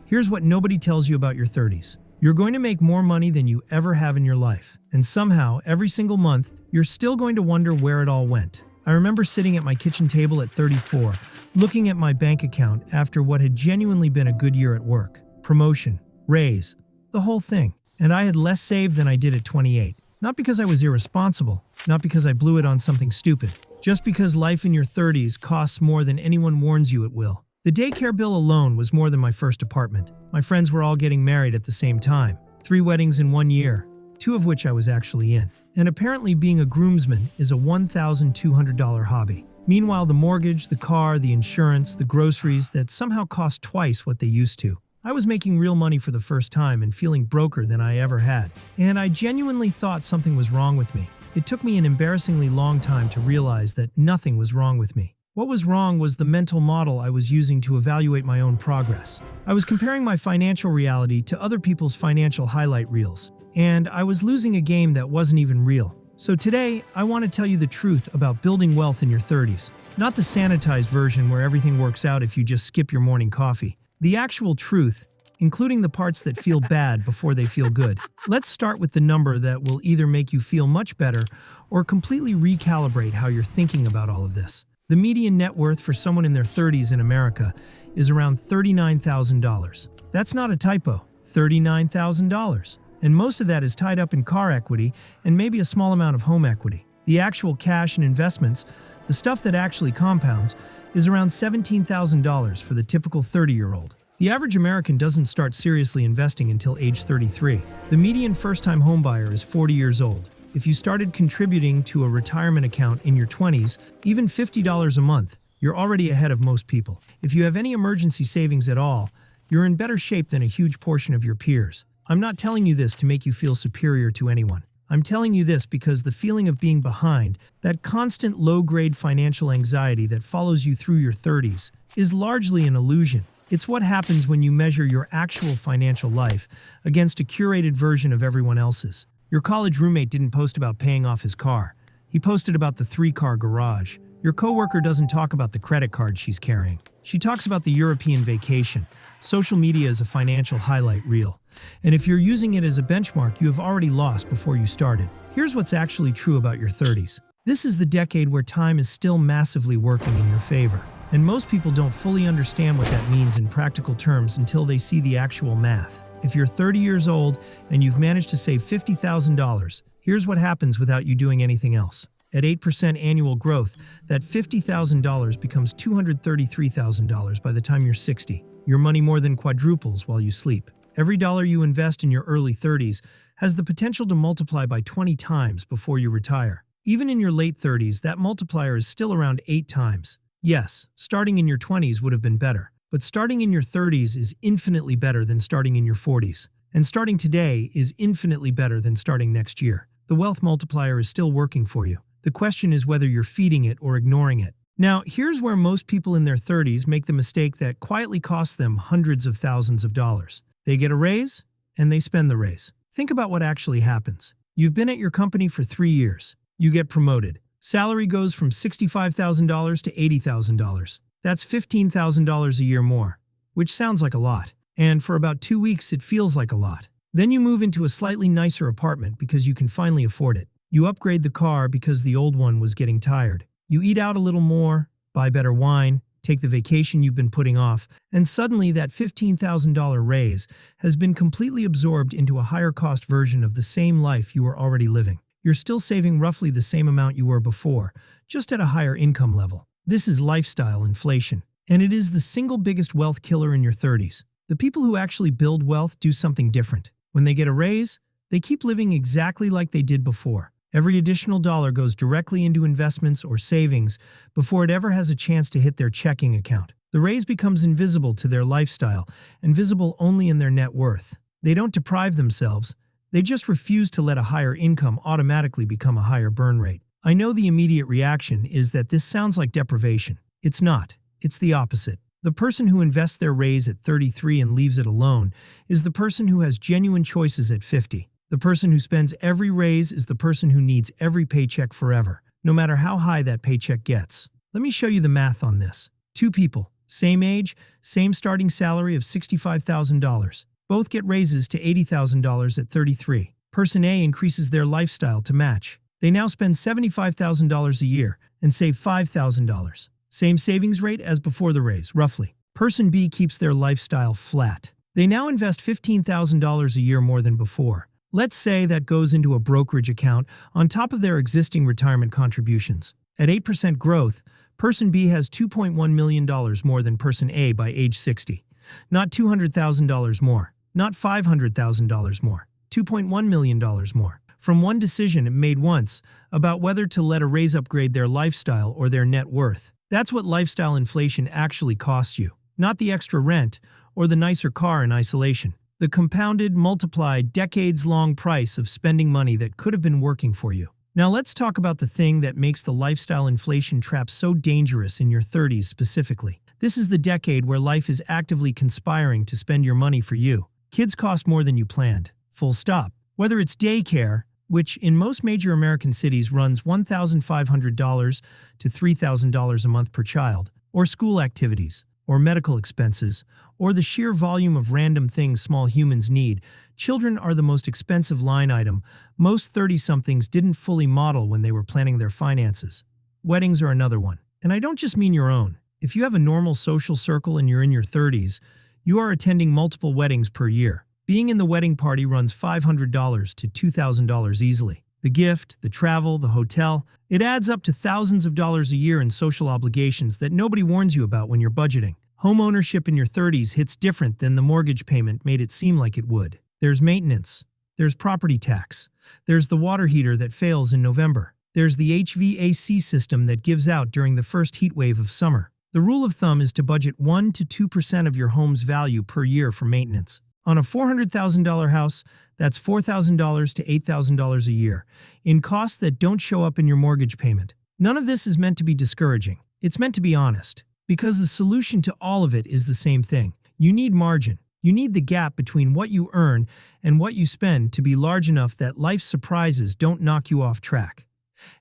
Here's what nobody tells you about your 30s. You're going to make more money than you ever have in your life. And somehow, every single month, you're still going to wonder where it all went. I remember sitting at my kitchen table at 34, looking at my bank account after what had genuinely been a good year at work. Promotion, raise, the whole thing. And I had less saved than I did at 28. Not because I was irresponsible, not because I blew it on something stupid, just because life in your 30s costs more than anyone warns you it will. The daycare bill alone was more than my first apartment. My friends were all getting married at the same time. 3 weddings in 1 year, 2 of which I was actually in. And apparently being a groomsman is a $1,200 hobby. Meanwhile, the mortgage, the car, the insurance, the groceries that somehow cost twice what they used to. I was making real money for the first time and feeling broker than I ever had. And I genuinely thought something was wrong with me. It took me an embarrassingly long time to realize that nothing was wrong with me. What was wrong was the mental model I was using to evaluate my own progress. I was comparing my financial reality to other people's financial highlight reels, and I was losing a game that wasn't even real. So today, I want to tell you the truth about building wealth in your 30s. Not the sanitized version where everything works out if you just skip your morning coffee. The actual truth, including the parts that feel bad before they feel good. Let's start with the number that will either make you feel much better or completely recalibrate how you're thinking about all of this. The median net worth for someone in their 30s in America is around $39,000. That's not a typo, $39,000. And most of that is tied up in car equity and maybe a small amount of home equity. The actual cash and investments, the stuff that actually compounds, is around $17,000 for the typical 30-year-old. The average American doesn't start seriously investing until age 33. The median first-time homebuyer is 40 years old. If you started contributing to a retirement account in your 20s, even $50 a month, you're already ahead of most people. If you have any emergency savings at all, you're in better shape than a huge portion of your peers. I'm not telling you this to make you feel superior to anyone. I'm telling you this because the feeling of being behind, that constant low-grade financial anxiety that follows you through your 30s, is largely an illusion. It's what happens when you measure your actual financial life against a curated version of everyone else's. Your college roommate didn't post about paying off his car. He posted about the 3-car garage. Your coworker doesn't talk about the credit card she's carrying. She talks about the European vacation. Social media is a financial highlight reel. And if you're using it as a benchmark, you have already lost before you started. Here's what's actually true about your 30s. This is the decade where time is still massively working in your favor. And most people don't fully understand what that means in practical terms until they see the actual math. If you're 30 years old and you've managed to save $50,000, here's what happens without you doing anything else. At 8% annual growth, that $50,000 becomes $233,000 by the time you're 60. Your money more than quadruples while you sleep. Every dollar you invest in your early 30s has the potential to multiply by 20 times before you retire. Even in your late 30s, that multiplier is still around 8 times. Yes, starting in your 20s would have been better. But starting in your 30s is infinitely better than starting in your 40s. And starting today is infinitely better than starting next year. The wealth multiplier is still working for you. The question is whether you're feeding it or ignoring it. Now, here's where most people in their 30s make the mistake that quietly costs them hundreds of thousands of dollars. They get a raise, and they spend the raise. Think about what actually happens. You've been at your company for 3 years. You get promoted. Salary goes from $65,000 to $80,000. That's $15,000 a year more, which sounds like a lot. And for about 2 weeks, it feels like a lot. Then you move into a slightly nicer apartment because you can finally afford it. You upgrade the car because the old one was getting tired. You eat out a little more, buy better wine, take the vacation you've been putting off, and suddenly that $15,000 raise has been completely absorbed into a higher-cost version of the same life you were already living. You're still saving roughly the same amount you were before, just at a higher income level. This is lifestyle inflation, and it is the single biggest wealth killer in your 30s. The people who actually build wealth do something different. When they get a raise, they keep living exactly like they did before. Every additional dollar goes directly into investments or savings before it ever has a chance to hit their checking account. The raise becomes invisible to their lifestyle and visible only in their net worth. They don't deprive themselves. They just refuse to let a higher income automatically become a higher burn rate. I know the immediate reaction is that this sounds like deprivation. It's not. It's the opposite. The person who invests their raise at 33 and leaves it alone is the person who has genuine choices at 50. The person who spends every raise is the person who needs every paycheck forever, no matter how high that paycheck gets. Let me show you the math on this. 2 people, Same age, same starting salary of $65,000. Both get raises to $80,000 at 33. Person A increases their lifestyle to match. They now spend $75,000 a year and save $5,000. Same savings rate as before the raise, roughly. Person B keeps their lifestyle flat. They now invest $15,000 a year more than before. Let's say that goes into a brokerage account on top of their existing retirement contributions. At 8% growth, Person B has $2.1 million more than Person A by age 60. Not $200,000 more, not $500,000 more, $2.1 million more. From one decision it made once about whether to let a raise upgrade their lifestyle or their net worth. That's what lifestyle inflation actually costs you, not the extra rent or the nicer car in isolation. The compounded, multiplied, decades-long price of spending money that could have been working for you. Now let's talk about the thing that makes the lifestyle inflation trap so dangerous in your 30s specifically. This is the decade where life is actively conspiring to spend your money for you. Kids cost more than you planned. Full stop. Whether it's daycare, which in most major American cities runs $1,500 to $3,000 a month per child, or school activities, or medical expenses, or the sheer volume of random things small humans need, children are the most expensive line item most 30-somethings didn't fully model when they were planning their finances. Weddings are another one. And I don't just mean your own. If you have a normal social circle and you're in your 30s, you are attending multiple weddings per year. Being in the wedding party runs $500 to $2,000 easily. The gift, the travel, the hotel, it adds up to thousands of dollars a year in social obligations that nobody warns you about when you're budgeting. Home ownership in your 30s hits different than the mortgage payment made it seem like it would. There's maintenance. There's property tax. There's the water heater that fails in November. There's the HVAC system that gives out during the first heat wave of summer. The rule of thumb is to budget 1 to 2% of your home's value per year for maintenance. On a $400,000 house, that's $4,000 to $8,000 a year, in costs that don't show up in your mortgage payment. None of this is meant to be discouraging. It's meant to be honest. Because the solution to all of it is the same thing. You need margin. You need the gap between what you earn and what you spend to be large enough that life's surprises don't knock you off track.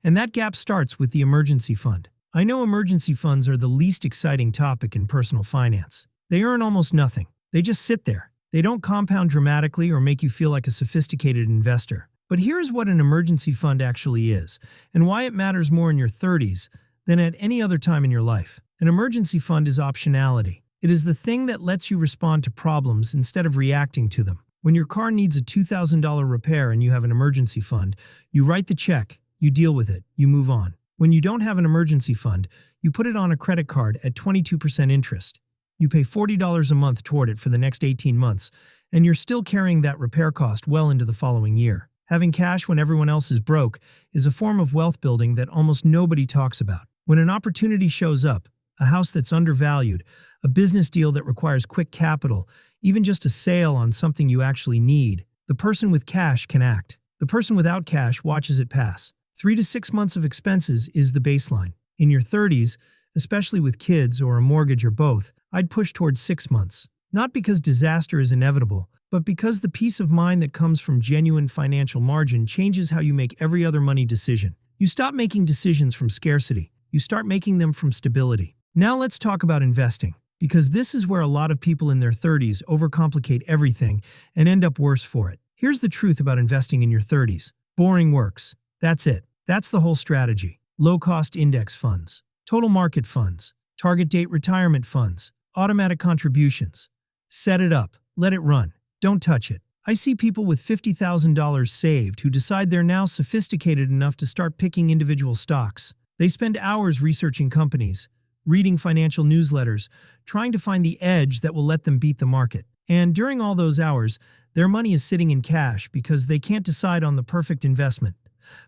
And that gap starts with the emergency fund. I know emergency funds are the least exciting topic in personal finance. They earn almost nothing. They just sit there. They don't compound dramatically or make you feel like a sophisticated investor. But here's what an emergency fund actually is, and why it matters more in your 30s than at any other time in your life. An emergency fund is optionality. It is the thing that lets you respond to problems instead of reacting to them. When your car needs a $2,000 repair and you have an emergency fund, you write the check, you deal with it, you move on. When you don't have an emergency fund, you put it on a credit card at 22% interest. You pay $40 a month toward it for the next 18 months, and you're still carrying that repair cost well into the following year. Having cash when everyone else is broke is a form of wealth building that almost nobody talks about. When an opportunity shows up, a house that's undervalued, a business deal that requires quick capital, even just a sale on something you actually need, the person with cash can act. The person without cash watches it pass. 3 to 6 months of expenses is the baseline. In your 30s, especially with kids or a mortgage or both, I'd push towards 6 months. Not because disaster is inevitable, but because the peace of mind that comes from genuine financial margin changes how you make every other money decision. You stop making decisions from scarcity. You start making them from stability. Now let's talk about investing, because this is where a lot of people in their 30s overcomplicate everything and end up worse for it. Here's the truth about investing in your 30s. Boring works. That's it. That's the whole strategy. Low-cost index funds, total market funds, target date retirement funds, automatic contributions. Set it up. Let it run. Don't touch it. I see people with $50,000 saved who decide they're now sophisticated enough to start picking individual stocks. They spend hours researching companies, reading financial newsletters, trying to find the edge that will let them beat the market. And during all those hours, their money is sitting in cash because they can't decide on the perfect investment.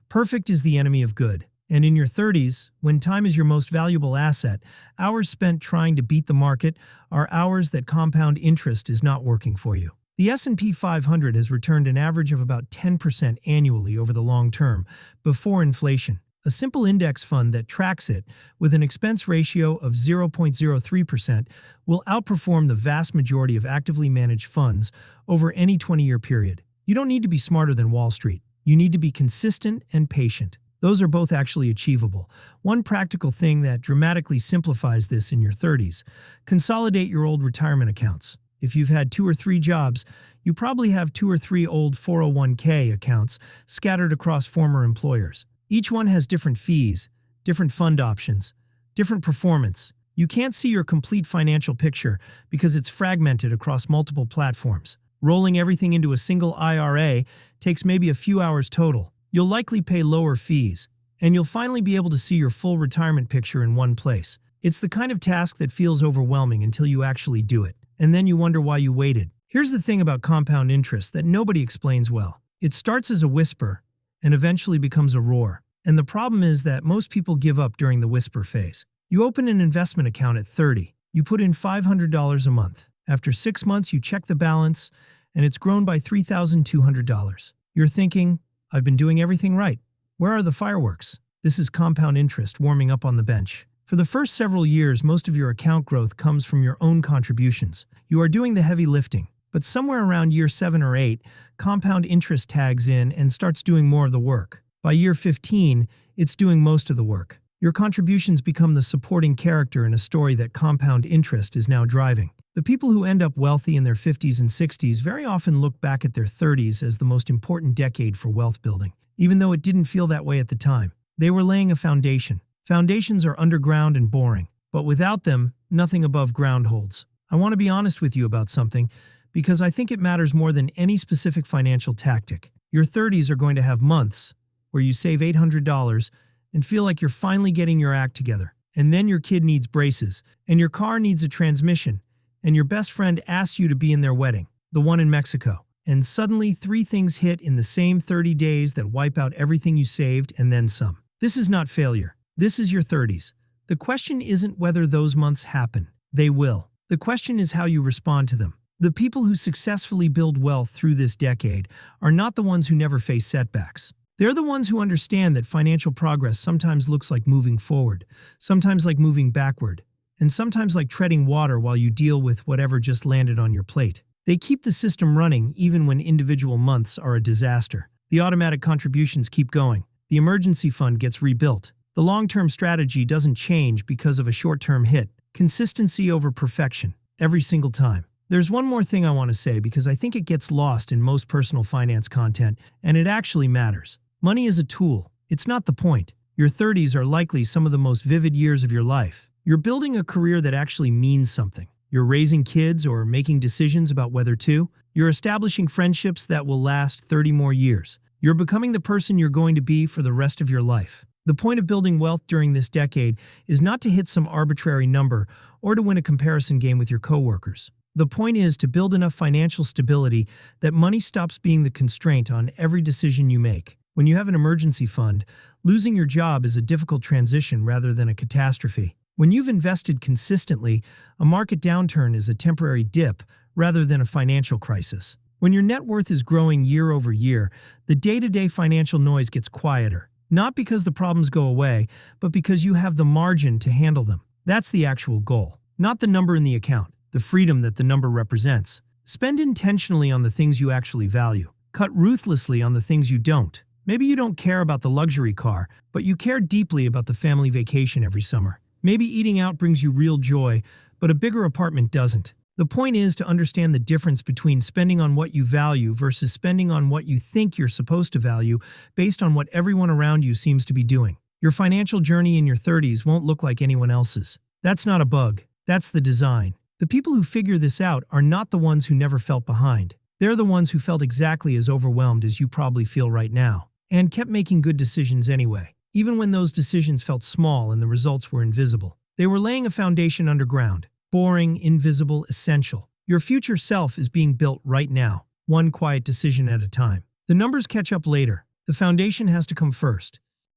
Perfect is the enemy of good. And in your 30s, when time is your most valuable asset, hours spent trying to beat the market are hours that compound interest is not working for you. The S&P 500 has returned an average of about 10% annually over the long term, before inflation. A simple index fund that tracks it, with an expense ratio of 0.03%, will outperform the vast majority of actively managed funds over any 20-year period. You don't need to be smarter than Wall Street. You need to be consistent and patient. Those are both actually achievable. One practical thing that dramatically simplifies this in your 30s: consolidate your old retirement accounts. If you've had 2 or 3 jobs, you probably have 2 or 3 old 401k accounts scattered across former employers. Each one has different fees, different fund options, different performance. You can't see your complete financial picture because it's fragmented across multiple platforms. Rolling everything into a single IRA takes maybe a few hours total. You'll likely pay lower fees, and you'll finally be able to see your full retirement picture in one place. It's the kind of task that feels overwhelming until you actually do it, and then you wonder why you waited. Here's the thing about compound interest that nobody explains well. It starts as a whisper and eventually becomes a roar. And the problem is that most people give up during the whisper phase. You open an investment account at 30. You put in $500 a month. After 6 months, you check the balance, and it's grown by $3,200. You're thinking, I've been doing everything right. Where are the fireworks? This is compound interest warming up on the bench. For the first several years, most of your account growth comes from your own contributions. You are doing the heavy lifting. But somewhere around year 7 or 8, compound interest tags in and starts doing more of the work. By year 15, it's doing most of the work. Your contributions become the supporting character in a story that compound interest is now driving. The people who end up wealthy in their 50s and 60s very often look back at their 30s as the most important decade for wealth building, even though it didn't feel that way at the time. They were laying a foundation. Foundations are underground and boring, but without them, nothing above ground holds. I want to be honest with you about something, because I think it matters more than any specific financial tactic. Your 30s are going to have months where you save $800 and feel like you're finally getting your act together. And then your kid needs braces, and your car needs a transmission, and your best friend asks you to be in their wedding, the one in Mexico. And suddenly 3 things hit in the same 30 days that wipe out everything you saved and then some. This is not failure. This is your 30s. The question isn't whether those months happen. They will. The question is how you respond to them. The people who successfully build wealth through this decade are not the ones who never face setbacks. They're the ones who understand that financial progress sometimes looks like moving forward, sometimes like moving backward, and sometimes like treading water while you deal with whatever just landed on your plate. They keep the system running even when individual months are a disaster. The automatic contributions keep going. The emergency fund gets rebuilt. The long-term strategy doesn't change because of a short-term hit. Consistency over perfection, every single time. There's one more thing I want to say because I think it gets lost in most personal finance content, and it actually matters. Money is a tool. It's not the point. Your 30s are likely some of the most vivid years of your life. You're building a career that actually means something. You're raising kids or making decisions about whether to. You're establishing friendships that will last 30 more years. You're becoming the person you're going to be for the rest of your life. The point of building wealth during this decade is not to hit some arbitrary number or to win a comparison game with your coworkers. The point is to build enough financial stability that money stops being the constraint on every decision you make. When you have an emergency fund, losing your job is a difficult transition rather than a catastrophe. When you've invested consistently, a market downturn is a temporary dip rather than a financial crisis. When your net worth is growing year over year, the day-to-day financial noise gets quieter. Not because the problems go away, but because you have the margin to handle them. That's the actual goal, not the number in the account, the freedom that the number represents. Spend intentionally on the things you actually value. Cut ruthlessly on the things you don't. Maybe you don't care about the luxury car, but you care deeply about the family vacation every summer. Maybe eating out brings you real joy, but a bigger apartment doesn't. The point is to understand the difference between spending on what you value versus spending on what you think you're supposed to value based on what everyone around you seems to be doing. Your financial journey in your 30s won't look like anyone else's. That's not a bug. That's the design. The people who figure this out are not the ones who never felt behind. They're the ones who felt exactly as overwhelmed as you probably feel right now, and kept making good decisions anyway, even when those decisions felt small and the results were invisible. They were laying a foundation underground. Boring, invisible, essential. Your future self is being built right now, one quiet decision at a time. The numbers catch up later. The foundation has to come first.